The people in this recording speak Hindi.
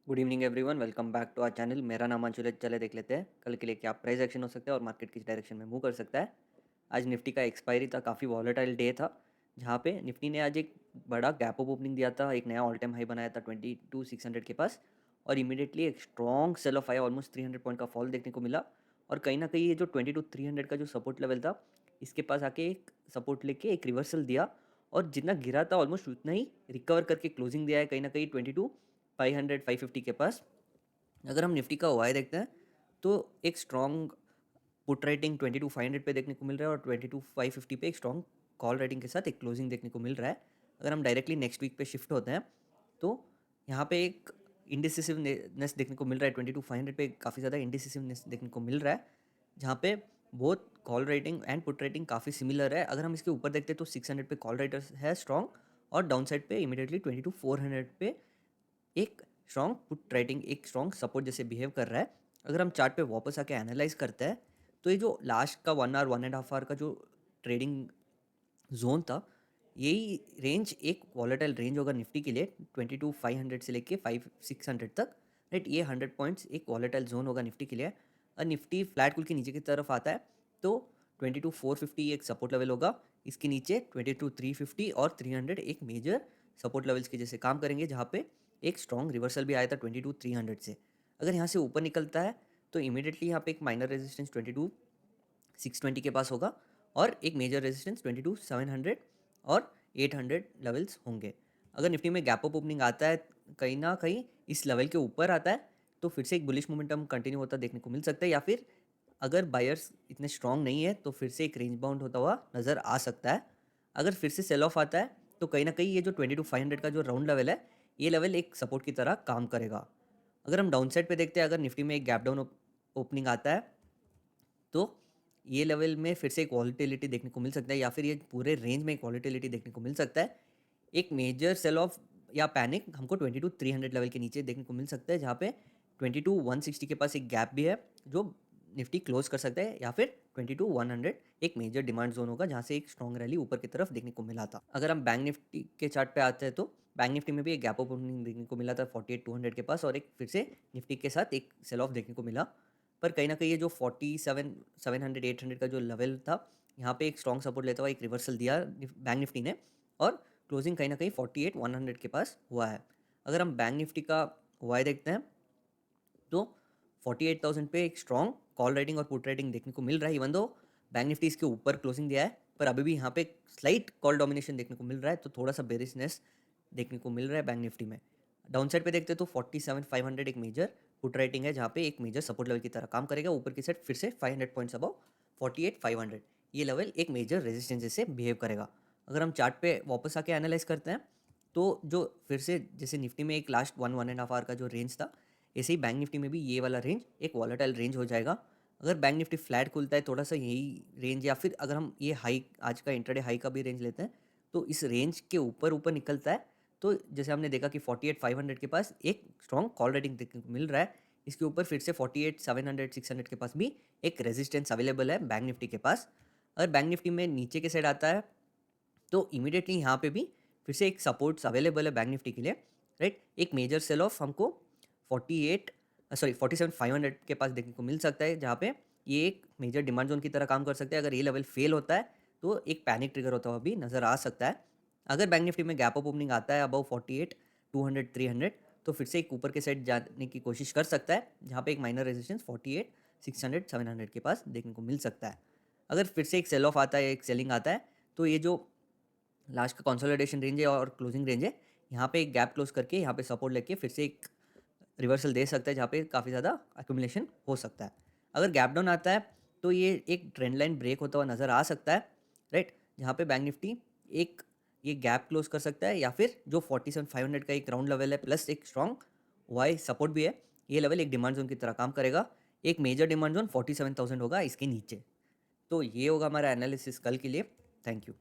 Good evening everyone, welcome back to our channel. मेरा नाम अंशुल है। चले देख लेते हैं कल के लिए क्या प्राइस एक्शन हो सकता है और मार्केट किस डायरेक्शन में मूव कर सकता है। आज निफ्टी का एक्सपायरी था, काफ़ी वॉलेटाइल डे था, जहाँ पे निफ्टी ने आज एक बड़ा गैप अप ओपनिंग दिया था, एक नया ऑल टाइम हाई बनाया था 22,600 के पास, और इमीडिएटली एक स्ट्रॉन्ग सेल ऑफ आया, ऑलमोस्ट 300 पॉइंट का फॉल देखने को मिला। और कहीं ना कहीं ये जो 22,300 का जो सपोर्ट लेवल था, इसके पास आके एक सपोर्ट लेके एक रिवर्सल दिया, और जितना गिरा था ऑलमोस्ट उतना ही रिकवर करके क्लोजिंग दिया है कहीं ना कहीं 22,500 550 के पास। अगर हम निफ्टी का वाई देखते हैं तो एक स्ट्रॉन्ग पुट रेटिंग 22,500 पे देखने को मिल रहा है, और 22,550 पे एक स्ट्रॉन्ग कॉल रेटिंग के साथ एक क्लोजिंग देखने को मिल रहा है। अगर हम डायरेक्टली नेक्स्ट वीक पे शिफ्ट होते हैं तो यहाँ पे एक इंडिसिसिवनेस देखने को मिल रहा है। 22,500 पे काफ़ी ज़्यादा इंडिसिसिवनेस देखने को मिल रहा है, जहाँ पे बहुत call rating and put rating काफ़ी सिमिलर है। अगर हम इसके ऊपर देखते हैं तो 600 पे कॉल रेटर्स है स्ट्रॉन्ग, और डाउन साइड पे इमीडिएटली 22,400 पे एक स्ट्रॉन्ग पुट राइटिंग, एक स्ट्रॉन्ग सपोर्ट जैसे बिहेव कर रहा है। अगर हम चार्ट पे वापस आके एनालाइज करते हैं तो ये जो लास्ट का 1 आवर 1.5 आवर का जो ट्रेडिंग जोन था, यही रेंज एक वॉलेटाइल रेंज होगा निफ्टी के लिए, 22,500 से लेके 5,600 तक। राइट, ये 100 पॉइंट्स एक वॉलेटाइल जोन होगा निफ्टी के लिए। और निफ्टी फ्लैट खुल के नीचे की तरफ आता है तो 22,450 एक सपोर्ट लेवल होगा, इसके नीचे 22,350 और 300 एक मेजर सपोर्ट लेवल्स के जैसे काम करेंगे, जहाँ पे एक स्ट्रॉन्ग रिवर्सल भी आया था 22,300 से। अगर यहाँ से ऊपर निकलता है तो इमीडिएटली यहाँ पे एक माइनर रेजिस्टेंस 22,620 के पास होगा, और एक मेजर रेजिस्टेंस 22,700 और 800 लेवल्स होंगे। अगर निफ्टी में गैप अप ओपनिंग आता है, कहीं ना कहीं इस लेवल के ऊपर आता है, तो फिर से एक बुलिश मोमेंटम कंटिन्यू होता देखने को मिल सकता है, या फिर अगर बायर्स इतने स्ट्रांग नहीं है तो फिर से एक रेंज बाउंड होता हुआ नज़र आ सकता है। अगर फिर से सेल ऑफ आता है तो कहीं ना कहीं ये जो 22,500 का जो राउंड लेवल है, ये लेवल एक सपोर्ट की तरह काम करेगा। अगर हम डाउन साइड पे देखते हैं, अगर निफ्टी में एक गैप डाउन ओपनिंग आता है तो ये लेवल में फिर से एक वॉलीटिलिटी देखने को मिल सकता है, या फिर ये पूरे रेंज में एक वॉलीटिलिटी देखने को मिल सकता है। एक मेजर सेल ऑफ या पैनिक हमको 22,300 लेवल के नीचे देखने को मिल सकता है, जहाँ पे 22,160 के पास एक गैप भी है जो निफ्टी क्लोज कर सकता है, या फिर 22,100 एक मेजर डिमांड जोन होगा, जहाँ से एक स्ट्रॉन्ग रैली ऊपर की तरफ देखने को मिला था। अगर हम बैंक निफ्टी के चार्ट पे आते हैं तो बैंक निफ्टी में भी एक गैप ओपनिंग देखने को मिला था 48,200 के पास, और एक फिर से निफ्टी के साथ एक सेल ऑफ देखने को मिला। पर कहीं ना कहीं ये जो 47,700 800 का जो लेवल था, यहाँ पे एक स्ट्रॉन्ग सपोर्ट लेता हुआ एक रिवर्सल दिया बैंक निफ्टी ने, और क्लोजिंग कहीं ना कहीं 48,100 के पास हुआ है। अगर हम बैंक निफ्टी का वाई देखते हैं तो 48,000 पे एक स्ट्रॉन्ग कॉल राइटिंग और पुट राइटिंग देखने को मिल रहा है, इवन दो बैंक निफ्टी इसके ऊपर क्लोजिंग दिया है, पर अभी भी यहाँ पे स्लाइट कॉल डोमिनेशन देखने को मिल रहा है, तो थोड़ा सा बेरिशनेस देखने को मिल रहा है बैंक निफ्टी में। डाउन साइड पे देखते हैं तो 47,500 एक मेजर पुट राइटिंग है, जहाँ पे एक मेजर सपोर्ट लेवल की तरह काम करेगा। ऊपर की साइड फिर से 500 पॉइंट्स अबव 48,500 ये लेवल एक मेजर रेजिस्टेंस जैसे बिहेव करेगा। अगर हम चार्ट पे वापस आके एनालाइज करते हैं तो जो फिर से जैसे निफ्टी में एक लास्ट 1 1.5 आवर का जो रेंज था, ऐसे ही बैंक निफ्टी में भी ये वाला रेंज एक वॉलेटाइल रेंज हो जाएगा। अगर बैंक निफ्टी फ्लैट खुलता है थोड़ा सा यही रेंज, या फिर अगर हम ये हाई आज का इंट्राडे हाई का भी रेंज लेते हैं तो इस रेंज के ऊपर ऊपर निकलता है, तो जैसे हमने देखा कि 48,500 के पास एक स्ट्रॉन्ग कॉल रेटिंग देखने को मिल रहा है, इसके ऊपर फिर से 48,700 600 के पास भी एक रेजिस्टेंस अवेलेबल है बैंक निफ्टी के पास। अगर बैंक निफ्टी में नीचे के साइड आता है तो इमीडिएटली यहाँ पे भी फिर से एक सपोर्ट्स अवेलेबल है बैंक निफ्टी के लिए। राइट, एक मेजर सेल ऑफ हमको 47,500 के पास देखने को मिल सकता है, जहाँ पे ये एक मेजर डिमांड जोन की तरह काम कर सकता है। अगर ये लेवल फेल होता है तो एक पैनिक ट्रिगर होता हुआ भी नज़र आ सकता है। अगर बैंक निफ्टी में गैप अप ओपनिंग आता है अबव 48,200 300, तो फिर से एक ऊपर के साइड जाने की कोशिश कर सकता है, जहाँ पे एक माइनर रेजिस्टेंस 48,600 700 के पास देखने को मिल सकता है। अगर फिर से एक सेल ऑफ आता है, एक सेलिंग आता है, तो ये जो लास्ट का कंसोलिडेशन रेंज है और क्लोजिंग रेंज है, यहाँ पे एक गैप क्लोज करके यहाँ पे सपोर्ट लेके फिर से एक रिवर्सल दे सकता है, जहाँ पे काफ़ी ज़्यादा अक्यूमुलेशन हो सकता है। अगर गैप डाउन आता है तो ये एक ट्रेंड लाइन ब्रेक होता हुआ नज़र आ सकता है। राइट, जहाँ पे बैंक निफ्टी एक ये गैप क्लोज कर सकता है, या फिर जो 47,500 का एक राउंड लेवल है प्लस एक स्ट्रॉन्ग वाई सपोर्ट भी है, ये लेवल एक डिमांड जोन की तरह काम करेगा। एक मेजर डिमांड जोन 47,000 होगा इसके नीचे। तो ये होगा हमारा एनालिसिस कल के लिए। Thank you.